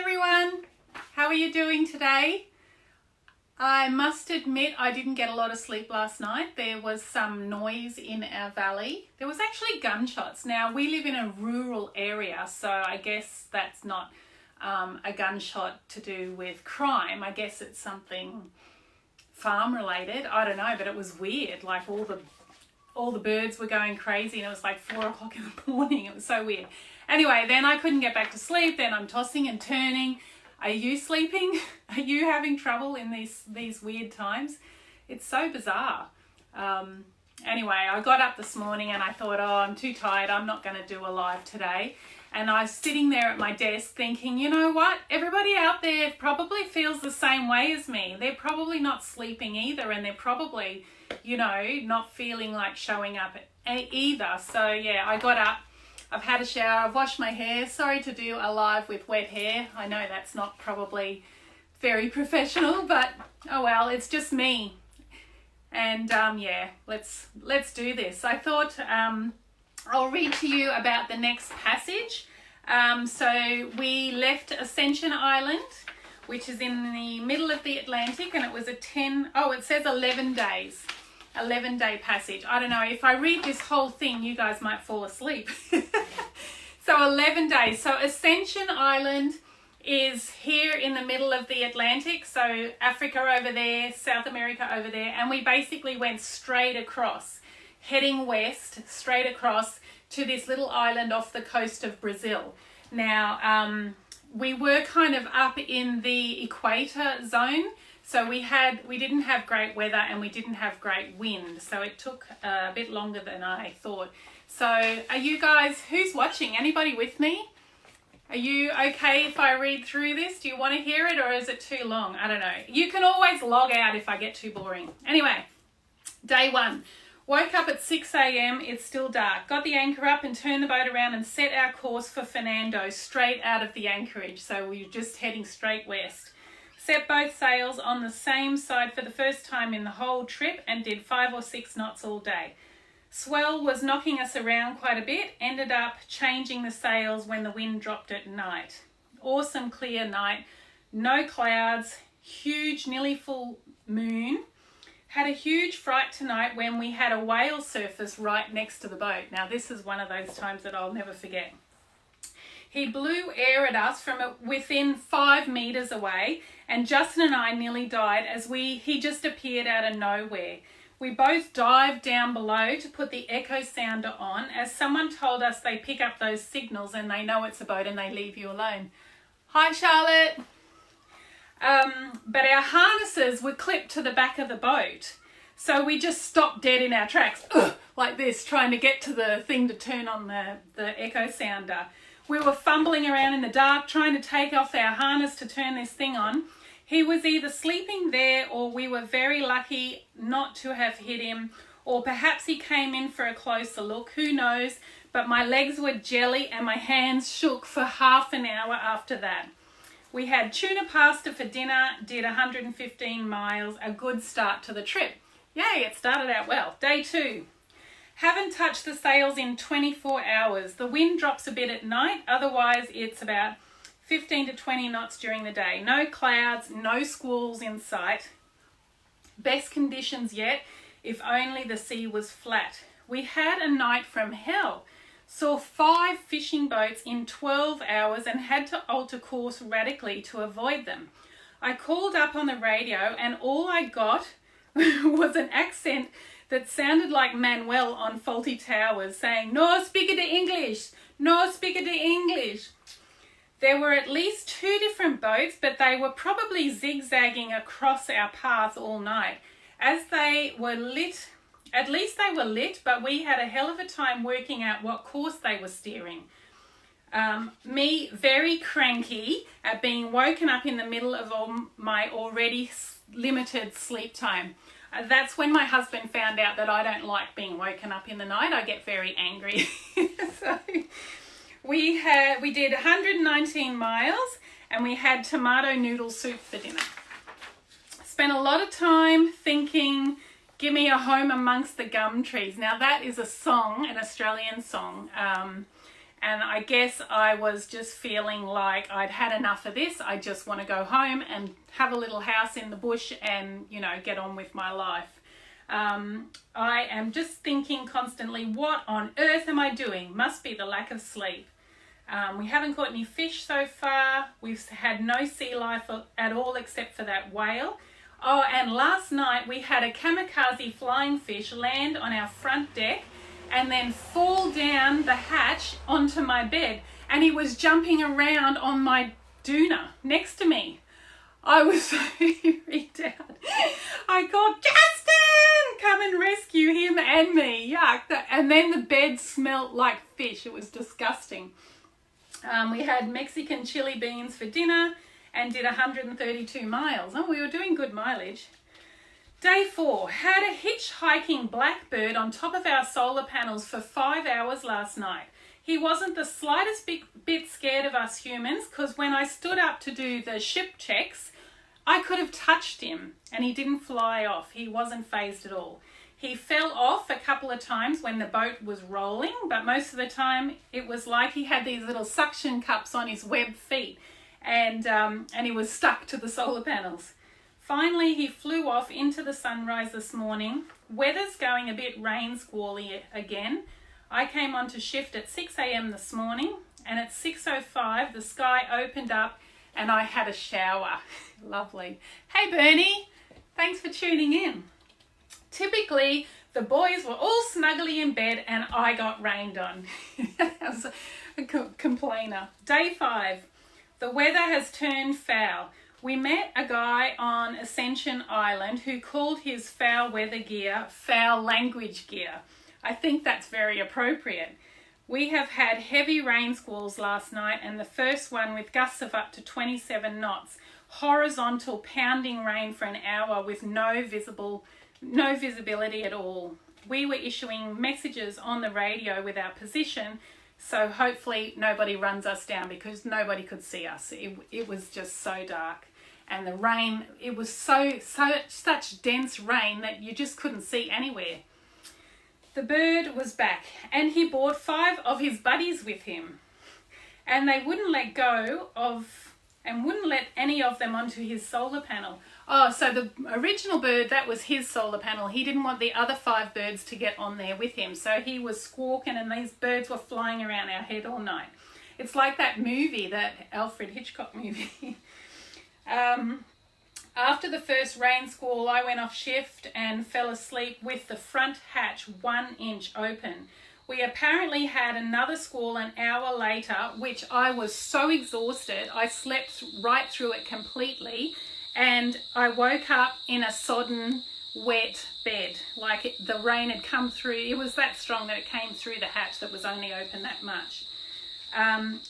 everyone, how are you doing today? I must admit I didn't get a lot of sleep last night. There was some noise in our valley. There was actually gunshots. Now we live in a rural area, so I guess that's not a gunshot to do with crime. I guess it's something farm related. I don't know, but it was weird. Like all the birds were going crazy and it was like 4 o'clock in the morning. It was so weird. Anyway, then I couldn't get back to sleep. Then I'm tossing and turning. Are you sleeping? Are you having trouble in these weird times? It's so bizarre. Anyway, I got up this morning and I thought, oh, I'm too tired. I'm not going to do a live today. And I was sitting there at my desk thinking, you know what? Everybody out there probably feels the same way as me. They're probably not sleeping either. And they're probably, not feeling like showing up either. So yeah, I got up. I've had a shower, I've washed my hair. Sorry to do a live with wet hair. I know that's not probably very professional, but oh well, it's just me. And yeah, let's do this. I thought I'll read to you about the next passage. So we left Ascension Island, which is in the middle of the Atlantic, and it was it says 11 days. 11-day passage. I don't know, if I read this whole thing, you guys might fall asleep. So 11 days. So Ascension Island is here in the middle of the Atlantic. So Africa over there, South America over there. And we basically went straight across, heading west, straight across to this little island off the coast of Brazil. Now, we were kind of up in the equator zone. So we didn't have great weather and we didn't have great wind. So it took a bit longer than I thought. So are you guys, who's watching? Anybody with me? Are you okay if I read through this? Do you want to hear it or is it too long? I don't know. You can always log out if I get too boring. Anyway, day 1. Woke up at 6 a.m. It's still dark. Got the anchor up and turned the boat around and set our course for Fernando straight out of the anchorage. So we were just heading straight west. Set both sails on the same side for the first time in the whole trip and did 5 or 6 knots all day. Swell was knocking us around quite a bit, ended up changing the sails when the wind dropped at night. Awesome clear night, no clouds, huge nearly full moon. Had a huge fright tonight when we had a whale surface right next to the boat. Now this is one of those times that I'll never forget. He blew air at us from within 5 meters away, and Justin and I nearly died as he just appeared out of nowhere. We both dived down below to put the echo sounder on, as someone told us they pick up those signals and they know it's a boat and they leave you alone. Hi, Charlotte. But our harnesses were clipped to the back of the boat. So we just stopped dead in our tracks, like this, trying to get to the thing to turn on the echo sounder. We were fumbling around in the dark, trying to take off our harness to turn this thing on. He was either sleeping there or we were very lucky not to have hit him, or perhaps he came in for a closer look, who knows, but my legs were jelly and my hands shook for half an hour after that. We had tuna pasta for dinner, did 115 miles, a good start to the trip. Yay, it started out well. Day 2. Haven't touched the sails in 24 hours. The wind drops a bit at night, otherwise it's about 15 to 20 knots during the day. No clouds, no squalls in sight. Best conditions yet, if only the sea was flat. We had a night from hell. Saw 5 fishing boats in 12 hours and had to alter course radically to avoid them. I called up on the radio and all I got was an accent that sounded like Manuel on Faulty Towers saying, "No speak the English, no speak the English." There were at least 2 different boats, but they were probably zigzagging across our path all night. As they were lit, at least they were lit, but we had a hell of a time working out what course they were steering. Me very cranky at being woken up in the middle of my already limited sleep time. That's when my husband found out that I don't like being woken up in the night. I get very angry. So we did 119 miles and we had tomato noodle soup for dinner. Spent a lot of time thinking, "Give me a home amongst the gum trees." Now that is a song, an Australian song. And I guess I was just feeling like I'd had enough of this. I just want to go home and have a little house in the bush and, you know, get on with my life. I am just thinking constantly, what on earth am I doing? Must be the lack of sleep. We haven't caught any fish so far. We've had no sea life at all except for that whale. Oh, and last night we had a kamikaze flying fish land on our front deck and then fall down the hatch onto my bed, and he was jumping around on my doona next to me. I was so freaked out. I called, Justin, come and rescue him and me. Yuck. And then the bed smelled like fish. It was disgusting. We had Mexican chili beans for dinner and did 132 miles. Oh, we were doing good mileage. Day 4, had a hitchhiking blackbird on top of our solar panels for 5 hours last night. He wasn't the slightest bit scared of us humans, because when I stood up to do the ship checks, I could have touched him and he didn't fly off. He wasn't phased at all. He fell off a couple of times when the boat was rolling, but most of the time it was like he had these little suction cups on his webbed feet, and he was stuck to the solar panels. Finally, he flew off into the sunrise this morning. Weather's going a bit rain squally again. I came on to shift at 6 a.m. this morning, and at 6:05 the sky opened up and I had a shower. Lovely. Hey Bernie, thanks for tuning in. Typically, the boys were all snuggly in bed and I got rained on. I was a complainer. Day 5, the weather has turned foul. We met a guy on Ascension Island who called his foul weather gear foul language gear. I think that's very appropriate. We have had heavy rain squalls last night, and the first one with gusts of up to 27 knots. Horizontal pounding rain for an hour with no visibility at all. We were issuing messages on the radio with our position, so hopefully nobody runs us down, because nobody could see us. It was just so dark. And the rain, it was such dense rain that you just couldn't see anywhere. The bird was back, and he brought 5 of his buddies with him, and they wouldn't let go of, and wouldn't let any of them onto his solar panel. Oh, so the original bird, that was his solar panel. He didn't want the other 5 birds to get on there with him, so he was squawking, and these birds were flying around our head all night. It's like that movie, that Alfred Hitchcock movie. After the first rain squall, I went off shift and fell asleep with the front hatch 1 inch open. We apparently had another squall an hour later, which I was so exhausted, I slept right through it completely, and I woke up in a sodden, wet bed. Like the rain had come through. It was that strong that it came through the hatch that was only open that much.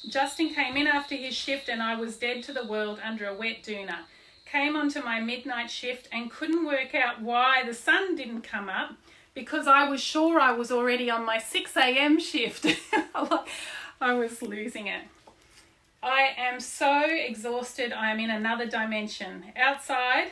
Justin came in after his shift and I was dead to the world under a wet doona. Came onto my midnight shift and couldn't work out why the sun didn't come up, because I was sure I was already on my 6 a.m. shift. I was losing it. I am so exhausted. I am in another dimension. Outside,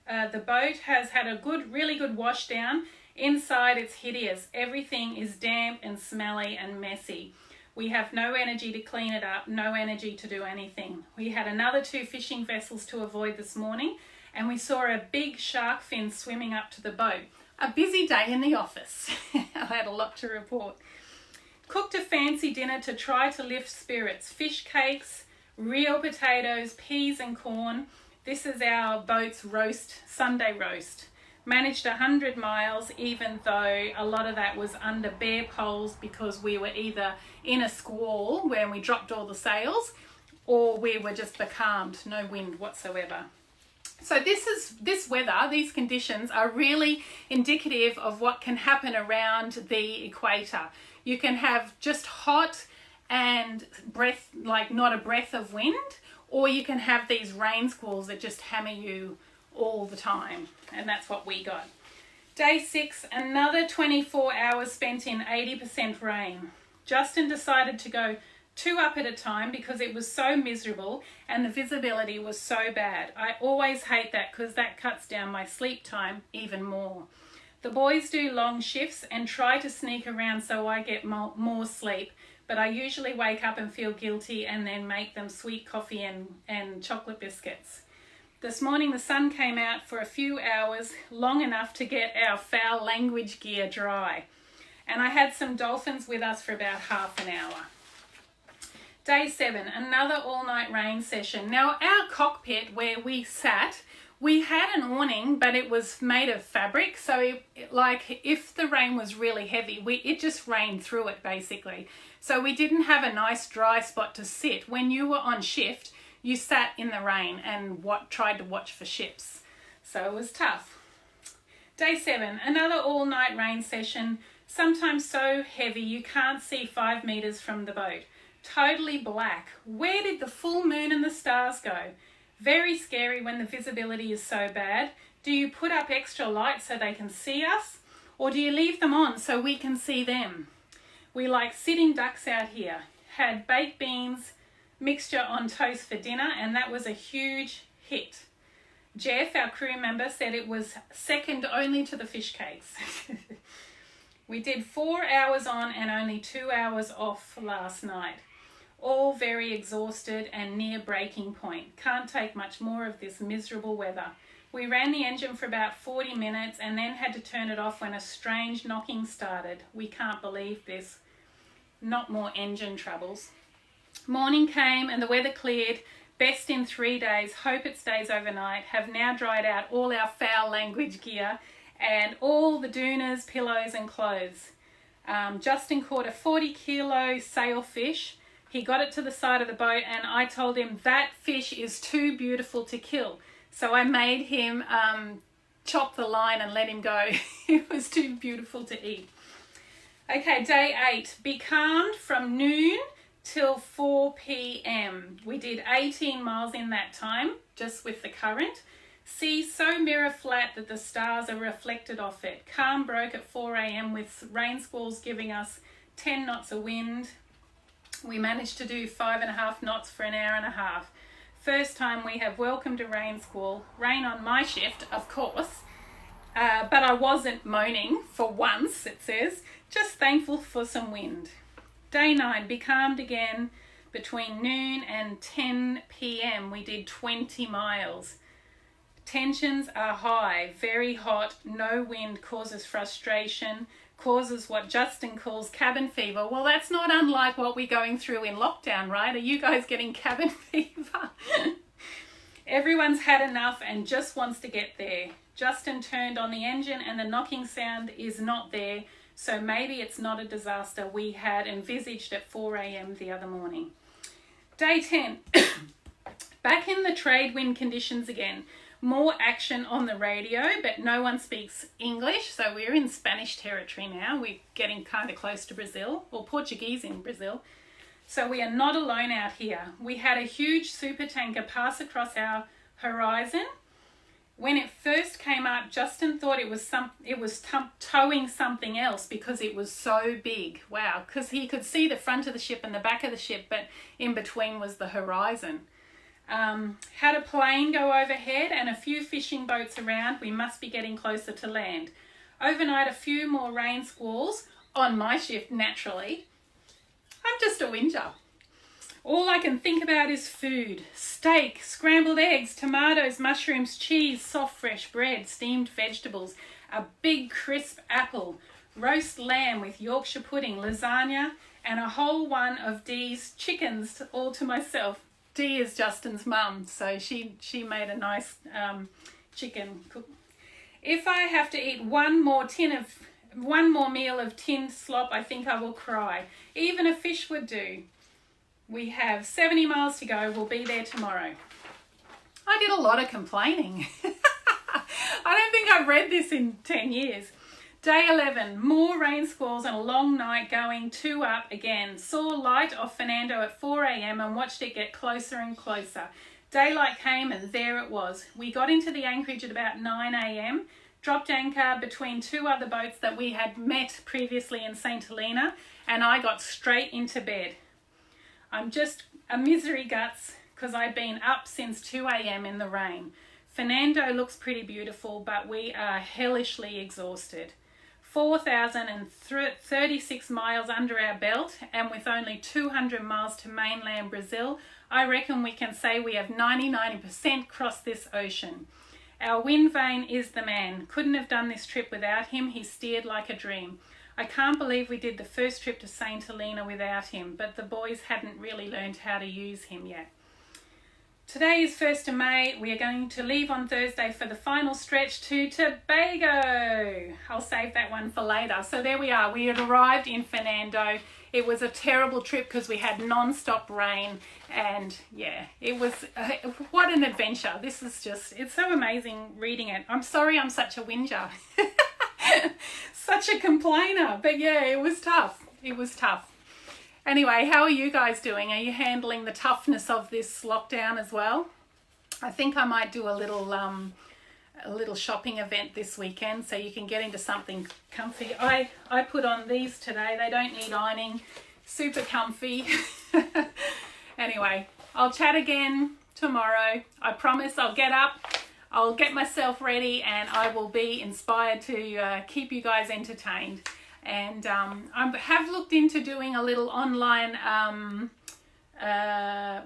the boat has had a really good wash down. Inside, it's hideous. Everything is damp and smelly and messy. We have no energy to clean it up, no energy to do anything. We had another 2 fishing vessels to avoid this morning, and we saw a big shark fin swimming up to the boat. A busy day in the office. I had a lot to report. Cooked a fancy dinner to try to lift spirits. Fish cakes, real potatoes, peas and corn. This is our boat's roast, Sunday roast. Managed 100 miles, even though a lot of that was under bare poles, because we were either in a squall when we dropped all the sails, or we were just becalmed, no wind whatsoever. So this weather, these conditions are really indicative of what can happen around the equator. You can have just hot and breath, like not a breath of wind, or you can have these rain squalls that just hammer you all the time, and that's what we got. Day 6, another 24 hours spent in 80% rain. Justin decided to go 2 up at a time because it was so miserable and the visibility was so bad. I always hate that because that cuts down my sleep time even more. The boys do long shifts and try to sneak around so I get more sleep, but I usually wake up and feel guilty and then make them sweet coffee and chocolate biscuits. This morning the sun came out for a few hours, long enough to get our foul language gear dry. And I had some dolphins with us for about half an hour. Day 7, another all-night rain session. Now our cockpit where we sat, we had an awning, but it was made of fabric. So like if the rain was really heavy, it just rained through it basically. So we didn't have a nice dry spot to sit. When you were on shift, you sat in the rain and tried to watch for ships. So it was tough. Day 7, another all-night rain session, sometimes so heavy you can't see 5 meters from the boat. Totally black. Where did the full moon and the stars go? Very scary when the visibility is so bad. Do you put up extra lights so they can see us? Or do you leave them on so we can see them? We like sitting ducks out here. Had baked beans, mixture on toast for dinner, and that was a huge hit. Jeff, our crew member, said it was second only to the fish cakes. We did 4 hours on and only 2 hours off last night. All very exhausted and near breaking point. Can't take much more of this miserable weather. We ran the engine for about 40 minutes and then had to turn it off when a strange knocking started. We can't believe this. Not more engine troubles. Morning came and the weather cleared. Best in 3 days. Hope it stays overnight. Have now dried out all our foul language gear and all the doonas, pillows and clothes. Justin caught a 40-kilo sailfish. He got it to the side of the boat and I told him that fish is too beautiful to kill. So I made him chop the line and let him go. It was too beautiful to eat. Okay, day 8. Becalmed from noon till 4 p.m. We did 18 miles in that time, just with the current. Sea so mirror flat that the stars are reflected off it. Calm broke at 4 a.m. with rain squalls giving us 10 knots of wind. We managed to do 5.5 knots for an hour and a half. First time we have welcomed a rain squall. Rain on my shift, of course. But I wasn't moaning for once, it says. Just thankful for some wind. Day 9, becalmed again between noon and 10 p.m. We did 20 miles. Tensions are high, very hot, no wind causes frustration, causes what Justin calls cabin fever. Well, that's not unlike what we're going through in lockdown, right? Are you guys getting cabin fever? Everyone's had enough and just wants to get there. Justin turned on the engine and the knocking sound is not there, so maybe it's not a disaster we had envisaged at 4 a.m. the other morning. Day 10. Back in the trade wind conditions again. More action on the radio, but no one speaks English, so we're in Spanish territory now. We're getting kind of close to Brazil, or Portuguese in Brazil. So we are not alone out here. We had a huge super tanker pass across our horizon. When it first came up, Justin thought it was towing something else because it was so big. Wow, because he could see the front of the ship and the back of the ship, but in between was the horizon. Had a plane go overhead and a few fishing boats around. We must be getting closer to land. Overnight, a few more rain squalls on my shift, naturally. I'm just a whinger. All I can think about is food. Steak, scrambled eggs, tomatoes, mushrooms, cheese, soft fresh bread, steamed vegetables, a big crisp apple, roast lamb with Yorkshire pudding, lasagna, and a whole one of Dee's chickens all to myself. Dee is Justin's mum, so she made a nice chicken cook. If I have to eat one more meal of tinned slop, I think I will cry. Even a fish would do. We have 70 miles to go. We'll be there tomorrow. I did a lot of complaining. I don't think I've read this in 10 years. Day 11, more rain squalls and a long night going 2 up again. Saw light off Fernando at 4 a.m. and watched it get closer and closer. Daylight came and there it was. We got into the anchorage at about 9 a.m., dropped anchor between 2 other boats that we had met previously in St. Helena, and I got straight into bed. I'm just a misery guts because I've been up since 2 a.m. in the rain. Fernando looks pretty beautiful, but we are hellishly exhausted. 4,036 miles under our belt, and with only 200 miles to mainland Brazil, I reckon we can say we have 99% crossed this ocean. Our wind vane is the man. Couldn't have done this trip without him. He steered like a dream. I can't believe we did the first trip to St. Helena without him, but the boys hadn't really learned how to use him yet. Today is 1st of May. We are going to leave on Thursday for the final stretch to Tobago. I'll save that one for later. So there we are. We had arrived in Fernando. It was a terrible trip because we had non-stop rain, and yeah, it was, what an adventure. This is just, it's so amazing reading it. I'm sorry I'm such a whinger. Such a complainer, but yeah, it was tough. It was tough. Anyway, how are you guys doing? Are you handling the toughness of this lockdown as well? I think I might do a little shopping event this weekend so you can get into something comfy. I put on these today. They don't need ironing. Super comfy. Anyway, I'll chat again tomorrow. I promise I'll get up. I'll get myself ready and I will be inspired to keep you guys entertained. And I have looked into doing a little online,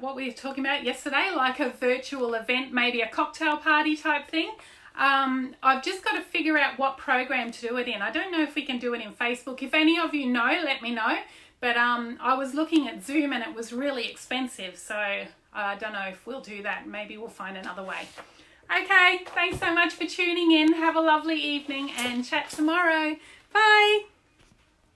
what we were talking about yesterday, like a virtual event, maybe a cocktail party type thing. I've just got to figure out what program to do it in. I don't know if we can do it in Facebook. If any of you know, let me know. But I was looking at Zoom and it was really expensive. So I don't know if we'll do that. Maybe we'll find another way. Okay, thanks so much for tuning in. Have a lovely evening and chat tomorrow. Bye.